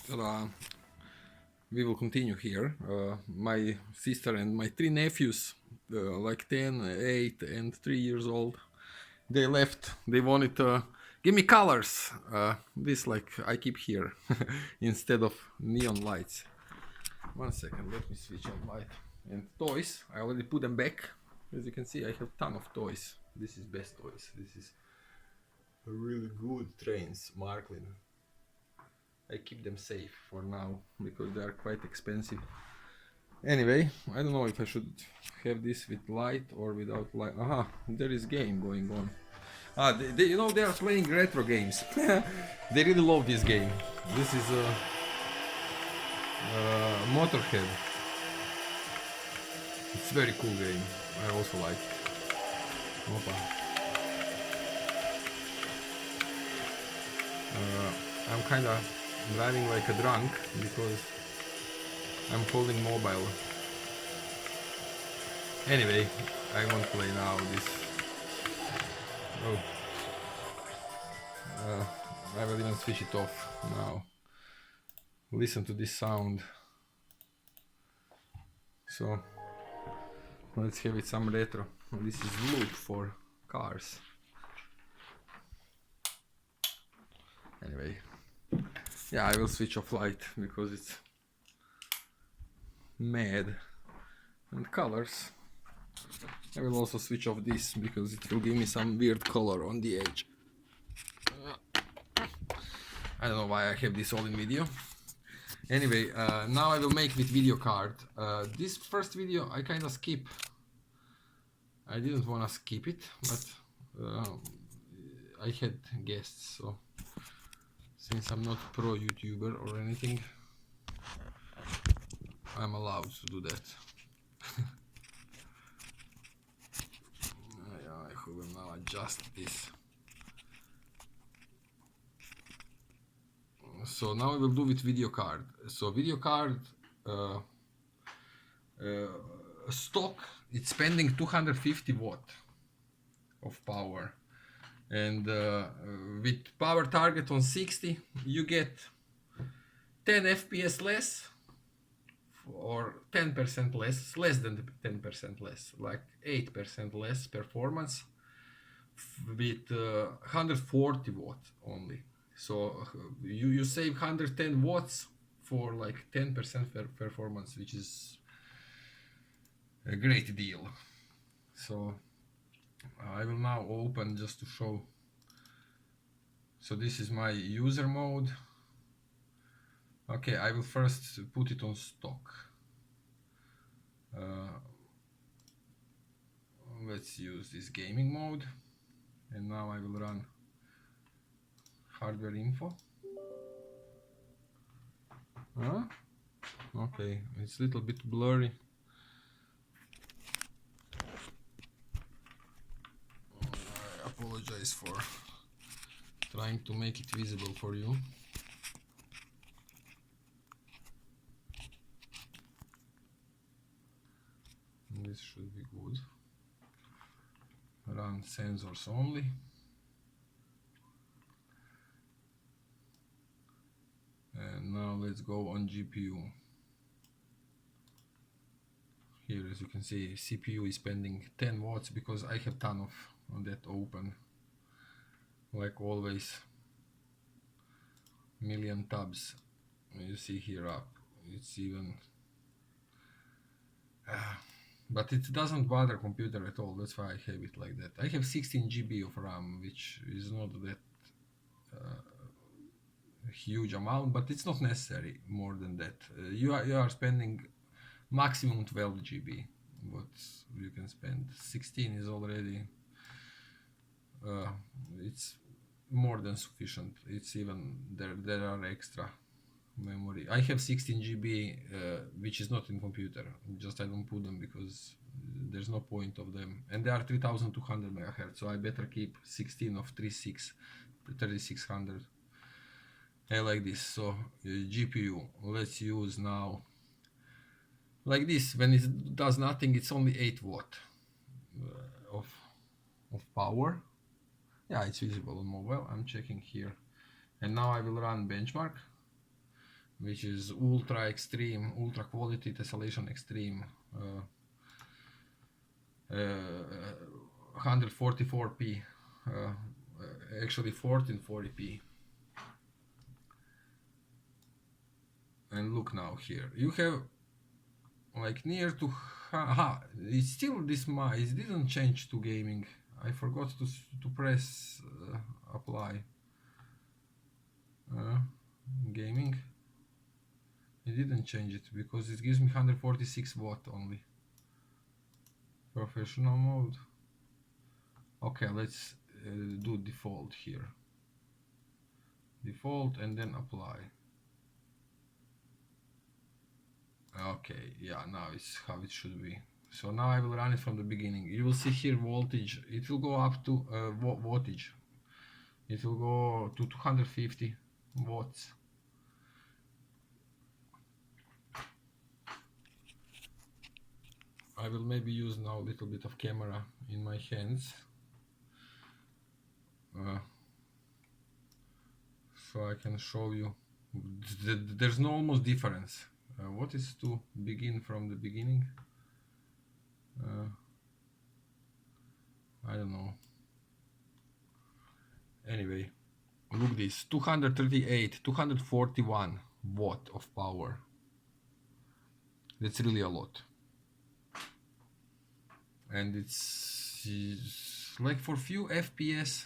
We will continue here. My sister and my three nephews, like 10, 8, and 3 years old, they left. They wanted to give me colors. This like I keep here instead of neon lights. 1 second, let me switch on light. And toys, I already put them back. As you can see, I have ton of toys. This is best toys. This is a really good trains, Marklin. I keep them safe for now because they are quite expensive. Anyway, I don't know if I should have this with light or without light. Aha, there is game going on. You know, they are playing retro games. They really love this game. This is Motorhead. It's a very cool game. I also like it. Opa. I'm kind of driving like a drunk because I'm holding mobile. Anyway, I won't play now this. Oh. I will even switch it off now. Listen to this sound. So let's have it some retro. This is loop for cars. Anyway, yeah, I will switch off light because it's mad. And colors, I will also switch off this because it will give me some weird color on the edge. I don't know why I have this all in video. Anyway, now I will make with video card. This first video I kind of skip. I didn't want to skip it, but I had guests, so since I'm not pro YouTuber or anything, I'm allowed to do that. I will now adjust this. So now I will do with video card. So video card stock, it's spending 250 watt of power, and with power target on 60 you get 10 FPS less, or 10% less than 10% less, like 8% less performance with 140 watt only. So you save 110 watts for like 10% performance, which is a great deal. So I will now open just to show. So this is my user mode. Okay, I will first put it on stock. Let's use this gaming mode, and now I will run hardware info. Okay, it's a little bit blurry. I apologize for trying to make it visible for you. This should be good. Run sensors only. And now let's go on GPU. Here, as you can see, CPU is spending 10 watts because I have ton of that open. Like always, million tabs. You see here up, it's even. But it doesn't bother computer at all. That's why I have it like that. I have 16 GB of RAM, which is not that huge amount, but it's not necessary more than that. You are spending maximum 12 GB. What you can spend 16 is already it's more than sufficient. It's even there are extra memory. I have 16 GB which is not in computer, just I don't put them because there's no point of them, and they are 3200 MHz, so I better keep 16 of 3600. I like this. So GPU, let's use now like this. When it does nothing, it's only 8 watt of power. Yeah, it's visible on mobile. I'm checking here, and now I will run benchmark. which is ultra extreme, ultra quality tessellation extreme, 144p, actually 1440p. And look now here, you have like near to, it's still this mice didn't change to gaming. I forgot to press apply. Gaming, it didn't change it because it gives me 146 watt only. Professional mode. Okay, let's do default here. Default and then apply. Okay, yeah, now it's how it should be. So now I will run it from the beginning. You will see here voltage. It will go up to wattage. It will go to 250 watts. I will maybe use now a little bit of camera in my hands. So I can show you. There's no almost difference. What is to begin from the beginning? I don't know. Anyway, look this, 238, 241 watt of power. That's really a lot. And it's like for few FPS,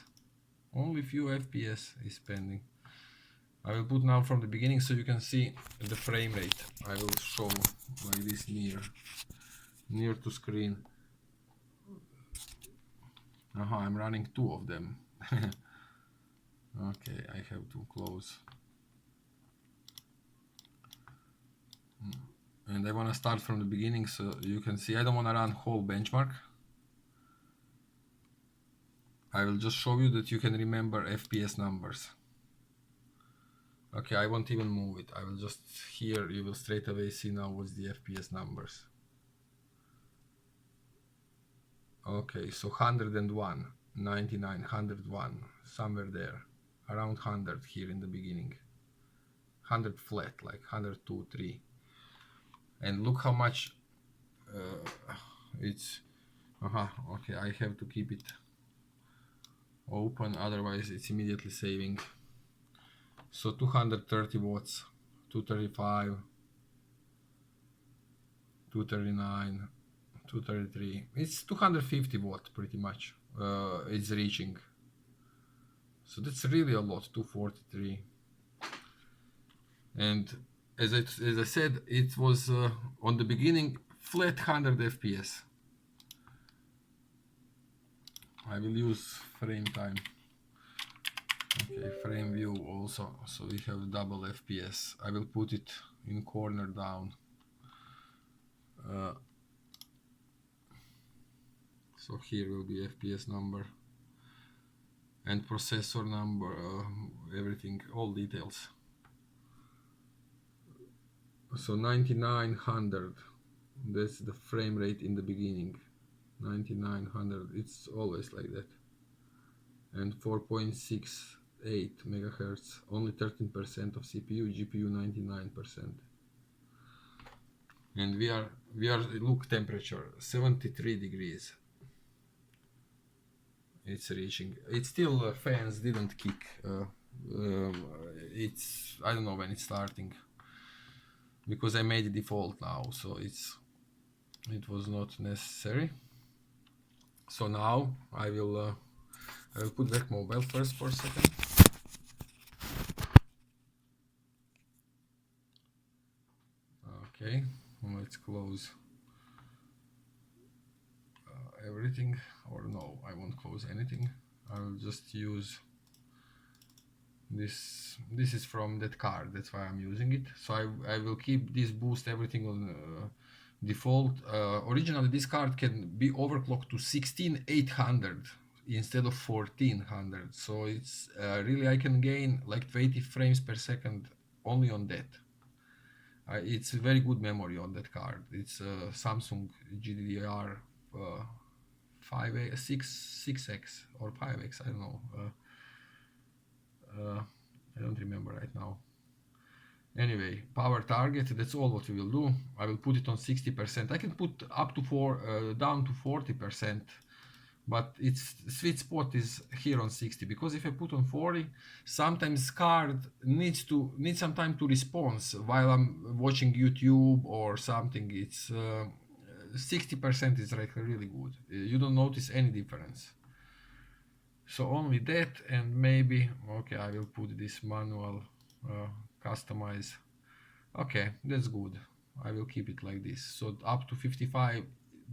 only few FPS is spending. I will put now from the beginning so you can see the frame rate. I will show like this near to screen. I'm running two of them. Okay, I have to close. And I want to start from the beginning so you can see. I don't want to run whole benchmark. I will just show you that you can remember FPS numbers. Okay, I won't even move it. I will just, here you will straight away see now what's the FPS numbers. Okay, so 101, 99, 101, somewhere there, around 100 here in the beginning. 100 flat, like 102, 3. And look how much it's, okay, I have to keep it open, otherwise it's immediately saving. So 230 watts, 235, 239, 233. It's 250 watt pretty much. It's reaching. So that's really a lot, 243. And as I said, it was on the beginning flat 100 FPS. I will use frame time. Okay, frame view also, so we have double FPS. I will put it in corner down. So here will be FPS number and processor number, everything, all details. So 9900, that's the frame rate in the beginning. 9900, it's always like that. And 4.68 megahertz, only 13% of CPU, GPU 99%. And we are look, temperature 73 degrees. It's reaching. It's still fans didn't kick. It's, I don't know when it's starting, because I made it default now, so it was not necessary. So now I will put back mobile first for a second. Okay, let's close everything, or no, I won't close anything. I will just use this. This is from that card, that's why I'm using it. So I will keep this boost everything on default. Originally this card can be overclocked to 16800 instead of 1400, so it's really, I can gain like 20 frames per second only on that. It's very good memory on that card. It's Samsung GDDR 6x or 5x, I don't know. I don't remember right now. Anyway, power target, that's all what we will do. I will put it on 60%. I can put up to down to 40%, but its sweet spot is here on 60, because if I put on 40, sometimes card needs some time to respond while I'm watching YouTube or something. It's 60% is like really good. You don't notice any difference. So only that, and maybe, okay, I will put this manual customize. Okay, that's good. I will keep it like this. So up to 55,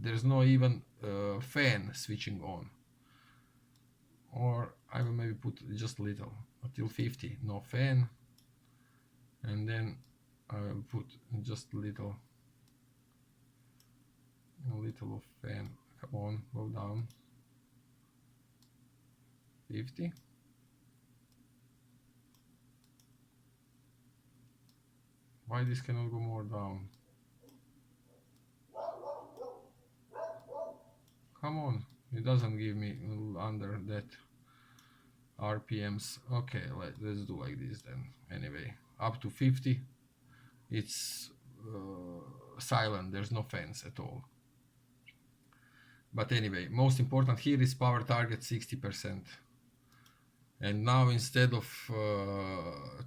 there's no even fan switching on. Or I will maybe put just little until 50, no fan. And then I will put just little of fan. Come on, go down. 50. Why this cannot go more down? Come on, it doesn't give me under that RPMs. Okay, let's do like this then. Anyway, up to 50, it's silent, there's no fans at all. But anyway, most important here is power target 60%. And now instead of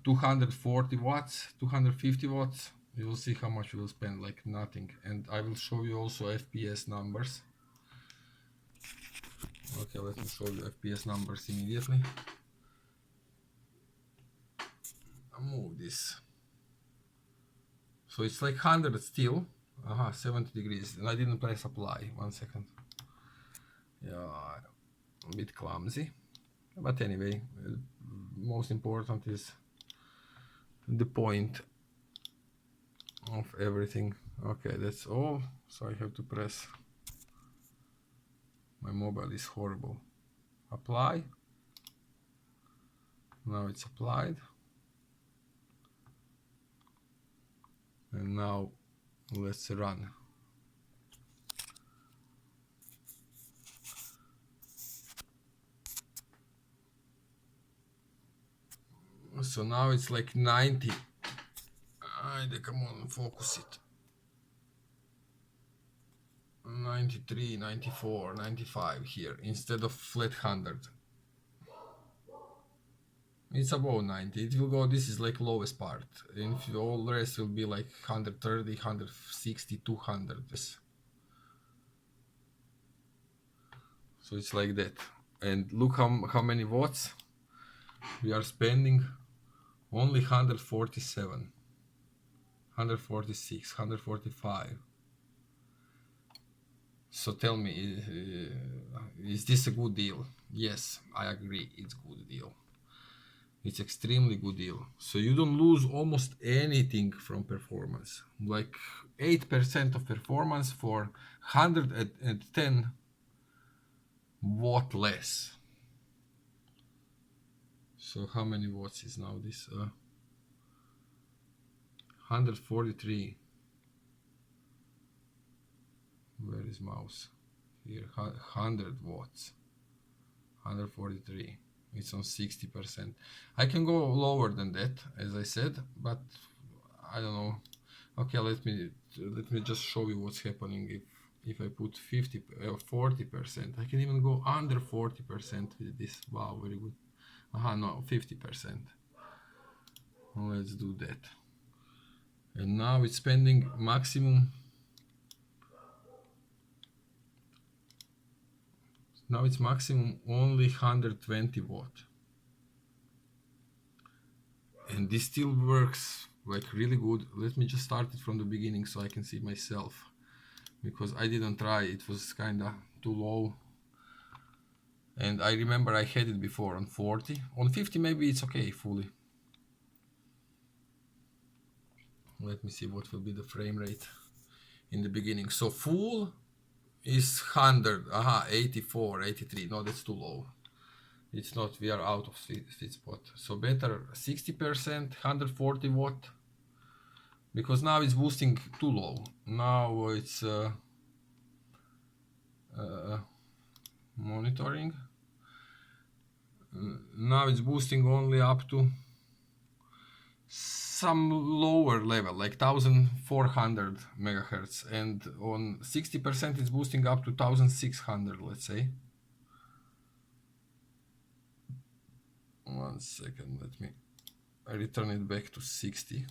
240 watts, 250 watts, you will see how much we will spend, like nothing. And I will show you also FPS numbers. Okay, let me show you FPS numbers immediately. I'll move this. So it's like 100 still. 70 degrees. And I didn't press apply. 1 second. Yeah, a bit clumsy. But anyway, most important is the point of everything. Okay, that's all. So I have to press. My mobile is horrible. Apply. Now it's applied. And now let's run. So now it's like 90. Come on, focus it. 93, 94, 95 here instead of flat 100. It's above 90. It will go, this is like lowest part. And all the rest will be like 130, 160, 200. So it's like that. And look how many watts we are spending. Only 147, 146, 145. So tell me, is this a good deal? Yes, I agree, it's a good deal. It's extremely good deal. So you don't lose almost anything from performance. Like 8% of performance for 110 watt less. So how many watts is now this? 143. Where is mouse? Here, 100 watts. 143. It's on 60%. I can go lower than that, as I said, but I don't know. Okay, let me just show you what's happening if I put 40%. I can even go under 40% with this. Wow, very good. No, 50%. Let's do that. And now it's spending maximum. Now it's maximum only 120 watt. And this still works like really good. Let me just start it from the beginning so I can see myself, because I didn't try, it was kinda too low. And I remember I had it before on 40. On 50 maybe it's okay fully. Let me see what will be the frame rate in the beginning. So full is 100, 84, 83. No, that's too low. It's not, we are out of sweet spot. So better 60%, 140 watt, because now it's boosting too low. Now it's monitoring. Now it's boosting only up to some lower level, like 1400 megahertz, and on 60% it's boosting up to 1600, let's say. 1 second, let me return it back to 60.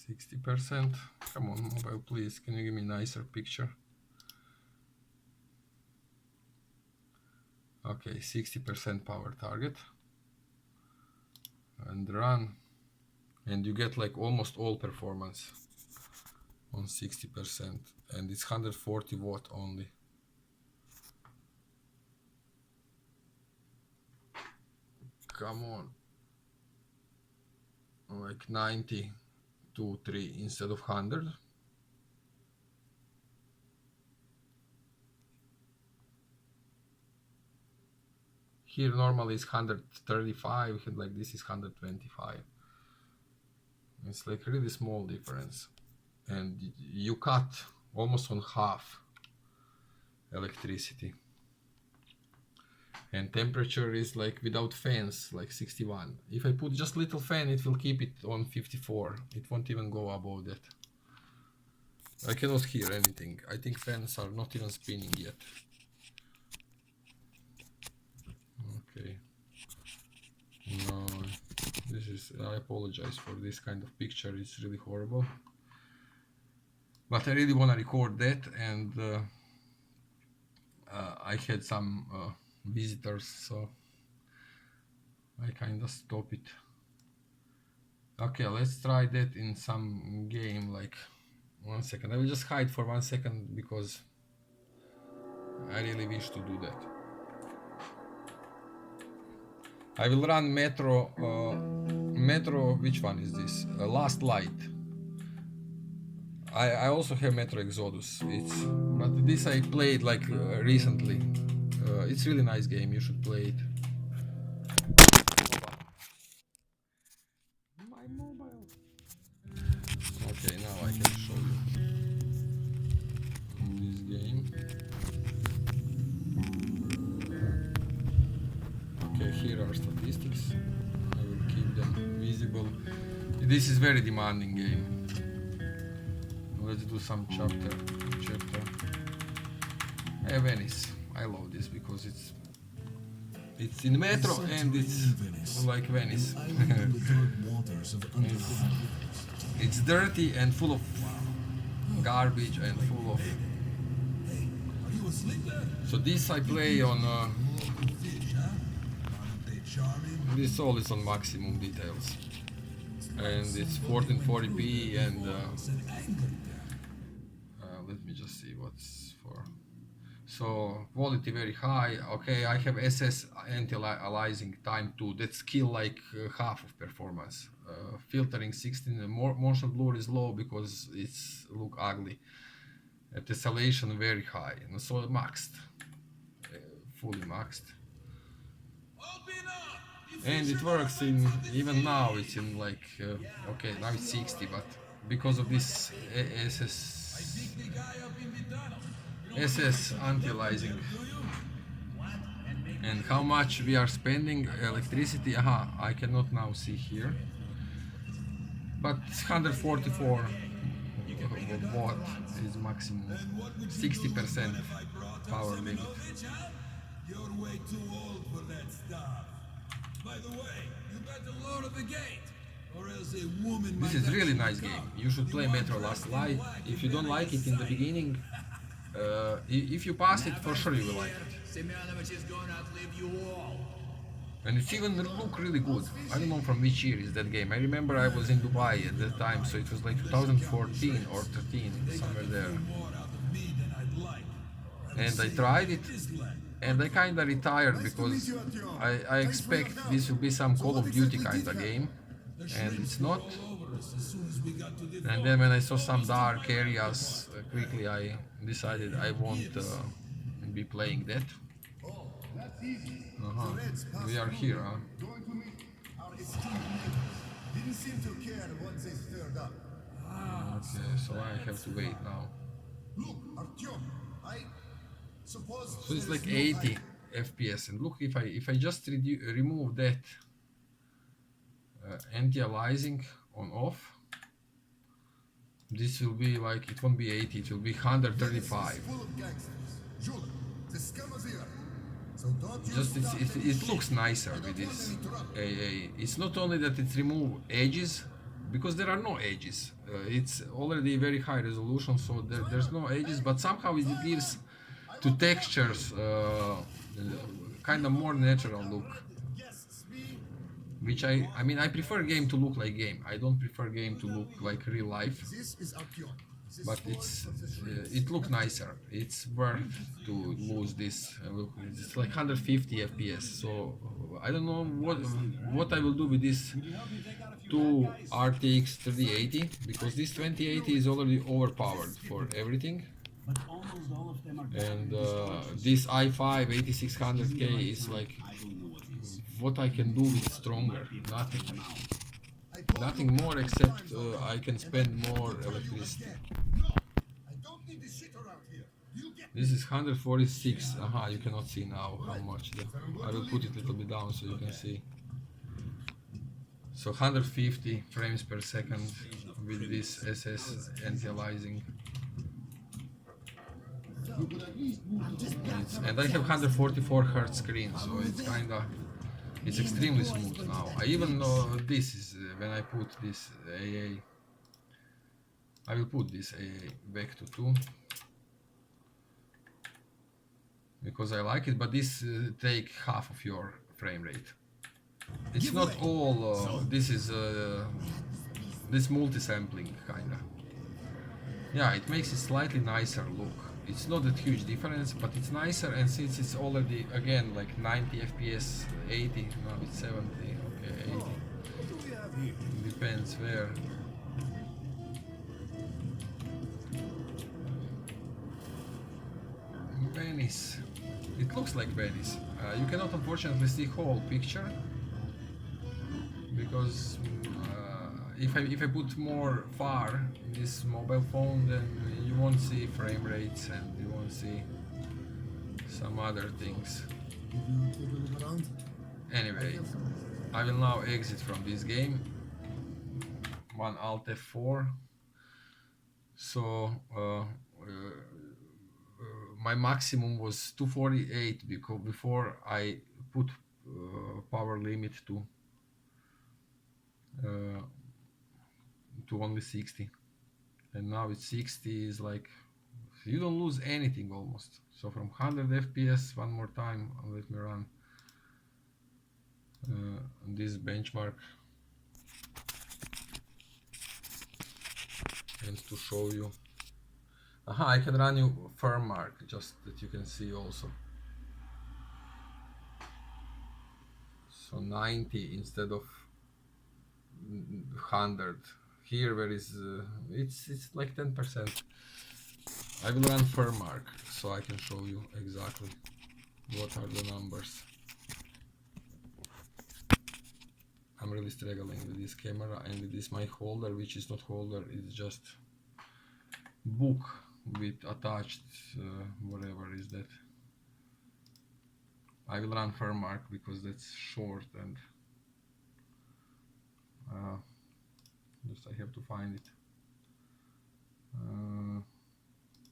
%. Come on, mobile, please. Can you give me a nicer picture? Okay, 60% power target. And run. And you get like almost all performance on 60%. And it's 140 watt only. Come on. Like 90 to 3 instead of 100. Here normally is 135, and like this is 125. It's like really small difference. And you cut almost on half electricity. And temperature is like without fans, like 61. If I put just little fan, it will keep it on 54. It won't even go above that. I cannot hear anything. I think fans are not even spinning yet. Okay. No, this is, I apologize for this kind of picture. It's really horrible. But I really want to record that, and I had some visitors, so I kind of stop it. Okay, let's try that in some game, like 1 second. I will just hide for 1 second because I really wish to do that. I will run Metro, which one is this? Last Light. I also have Metro Exodus, but this I played like recently. It's really nice game, you should play it. My mobile. Okay, now I can show you this game. Okay, here are statistics. I will keep them visible. This is very demanding game. Let's do some chapter. Venice. I love this because it's in Metro and it's like Venice. It's dirty and full of garbage and full of. So this I play on. This all is on maximum details, and it's 1440p and. Let me just see what's for. So quality very high. Okay, I have SS anti-aliasing time 2. That's kill like half of performance. Filtering 16. Motion blur is low because it's look ugly. Tessellation very high. And so maxed, fully maxed. And it works in even now. It's in like okay, now it's 60, but because of this SS anti-aliasing and how much we are spending electricity. I cannot now see here, but 144 watt is maximum. 60% power limit. You're way too old for that stuff. By the way, you better lower the gate, or else a woman. This is really nice game. You should play Metro Last Light. If you don't like it in the beginning, if you pass it, for sure you will like it. And it's even look really good. I don't know from which year is that game. I remember I was in Dubai at that time, so it was like 2014 or 13, somewhere there. And I tried it, and I kinda retired because I expect this will be some Call of Duty kinda game, and it's not. And then when I saw some dark areas, quickly I decided I won't be playing that. We are here, huh? Okay, so I have to wait now. So it's like FPS. And look, if I just remove that anti-aliasing on off, this will be like, it won't be 80, it will be 135. Just it looks nicer with this AA. It's not only that it removes edges, because there are no edges. It's already very high resolution, so there's no edges, but somehow it gives to textures kind of more natural look. Which I mean, I prefer game to look like game. I don't prefer game to look like real life. But it looks nicer. It's worth to lose this. Look, it's like 150 FPS. So I don't know what I will do with this two RTX 3080, because this 2080 is already overpowered for everything. And this i5 8600K is like what I can do with stronger. Nothing more, except I can spend more electricity. This is 146. Aha, you cannot see now how much. I will put it a little bit down so you can see. So 150 frames per second with this SS anti-aliasing. And I have 144 Hz screen, so it's extremely smooth now. I even know this is when I put this AA. I will put this AA back to 2 because I like it, but this take half of your frame rate. It's not all. This is this multi-sampling kinda. Yeah, it makes it slightly nicer look. It's not that huge difference, but it's nicer, and since it's already again like 90 FPS, 80, no, it's 70, okay, 80. Depends where. Venice. It looks like Venice. You cannot unfortunately see whole picture because if I put more far this mobile phone, then you won't see frame rates and you won't see some other things. Anyway, I will now exit from this game. One Alt F4. So my maximum was 248 because before I put power limit to only 60, and now it's 60 is like you don't lose anything almost. So from 100 FPS, one more time, let me run this benchmark and to show you. Aha, I can run you firm mark just that you can see also. So 90 instead of 100. Here where is it's like 10%. I will run firm mark so I can show you exactly what are the numbers. I'm really struggling with this camera and with this mic holder, which is not holder, it's just book with attached whatever is that. I will run firm mark because that's short and just I have to find it.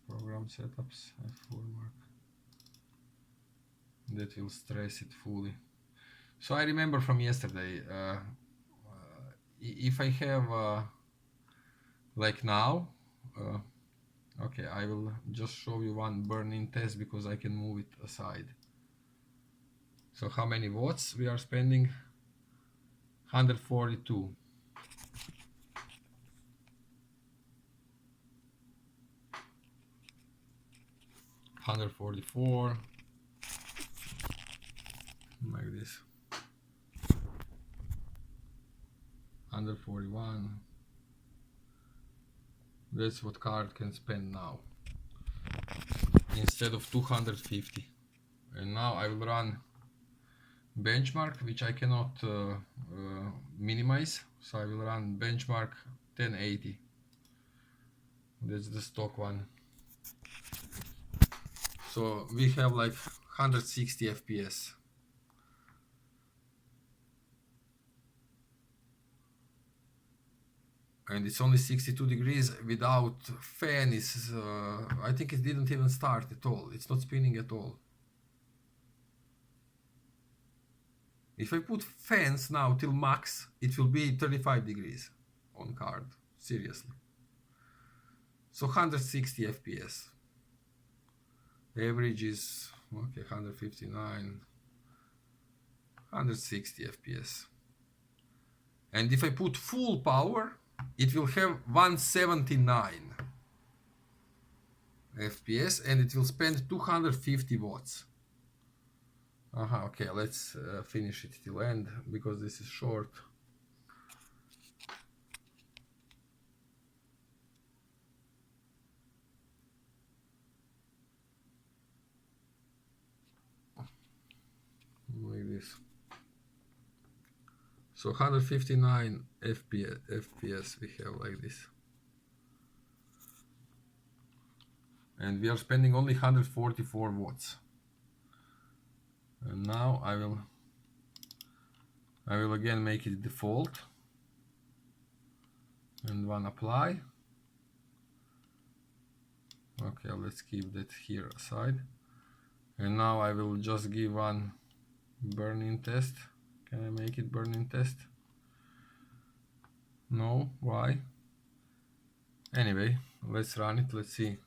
Program setups F4 mark. That will stress it fully. So I remember from yesterday, if I have like now, okay, I will just show you one burn-in test because I can move it aside. So how many watts we are spending? 142. 144, like this. 141. That's what card can spend now instead of 250. And now I will run benchmark, which I cannot minimize, so I will run benchmark 1080. That's the stock one. So we have like 160 FPS. And it's only 62 degrees without fan. Is I think it didn't even start at all. It's not spinning at all. If I put fans now till max, it will be 35 degrees on card. Seriously. So 160 FPS. Average is okay, 159, 160 FPS. And if I put full power, it will have 179 FPS and it will spend 250 watts. Okay, let's finish it till end because this is short. Like this. So 159 FPS we have like this. And we are spending only 144 watts. And now I will again make it default and one apply. Okay, let's keep that here aside. And now I will just give one burn-in test. Can I make it burn-in test? No, why? Anyway, let's run it, let's see.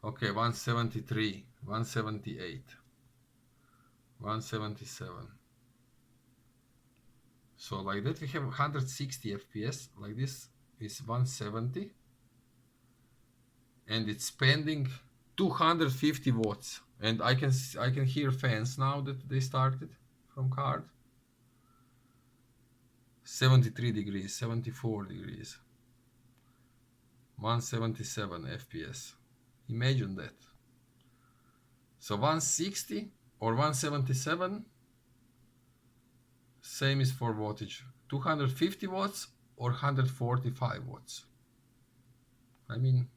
Okay, 173, 178, 177. So like that we have 160 FPS, like this is 170. And it's spending 250 watts. And I can hear fans now that they started from card. 73 degrees, 74 degrees. 177 FPS. Imagine that. So 160 or 177, same is for wattage. 250 watts or 145 watts. I mean,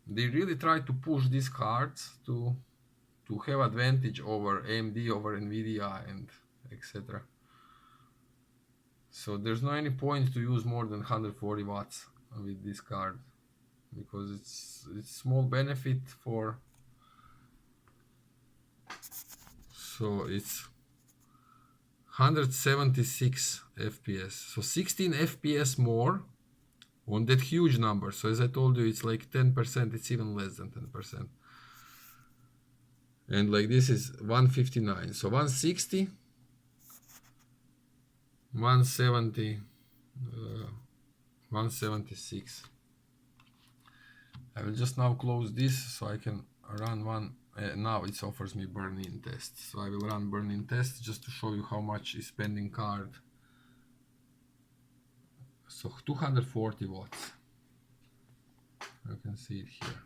they really try to push these cards to have advantage over AMD, over Nvidia, and etc. So there's no any point to use more than 140 watts with this card because it's small benefit for. So it's 176 FPS, so 16 FPS more on that huge number. So as I told you, it's like 10%, it's even less than 10%. And like this is 159, so 160, 170, 176. I will just now close this so I can run one. Now it offers me burn-in test, so I will run burn-in test just to show you how much is spending card. So 240 watts. You can see it here.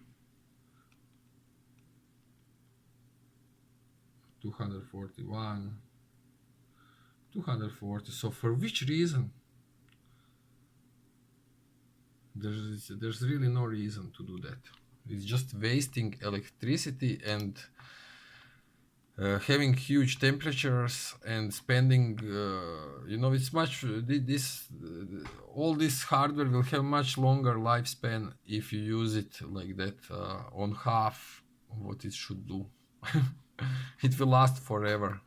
241, 240. So for which reason? There's really no reason to do that. It's just wasting electricity and having huge temperatures and spending, you know, it's much, all this hardware will have much longer lifespan if you use it like that, on half what it should do. It will last forever.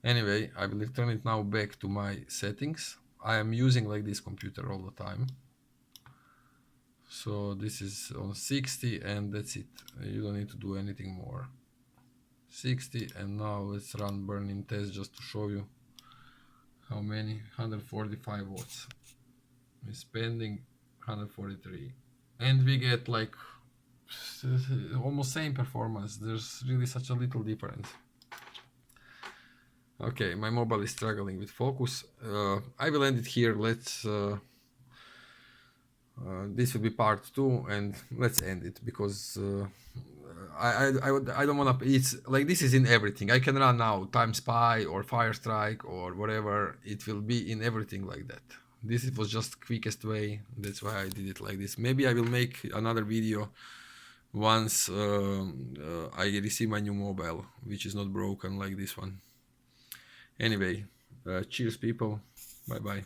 Anyway, I will return it now back to my settings. I am using like this computer all the time. So this is on 60 and that's it. You don't need to do anything more. 60, and now let's run burn-in test just to show you how many. 145 watts. We're spending 143. And we get like almost same performance. There's really such a little difference. Okay, my mobile is struggling with focus. I will end it here. Let's this will be part 2, and let's end it because I don't want to. It's like this is in everything. I can run now Time Spy or Firestrike or whatever. It will be in everything like that. This was just quickest way. That's why I did it like this. Maybe I will make another video once I receive my new mobile, which is not broken like this one. Anyway, cheers people, bye bye.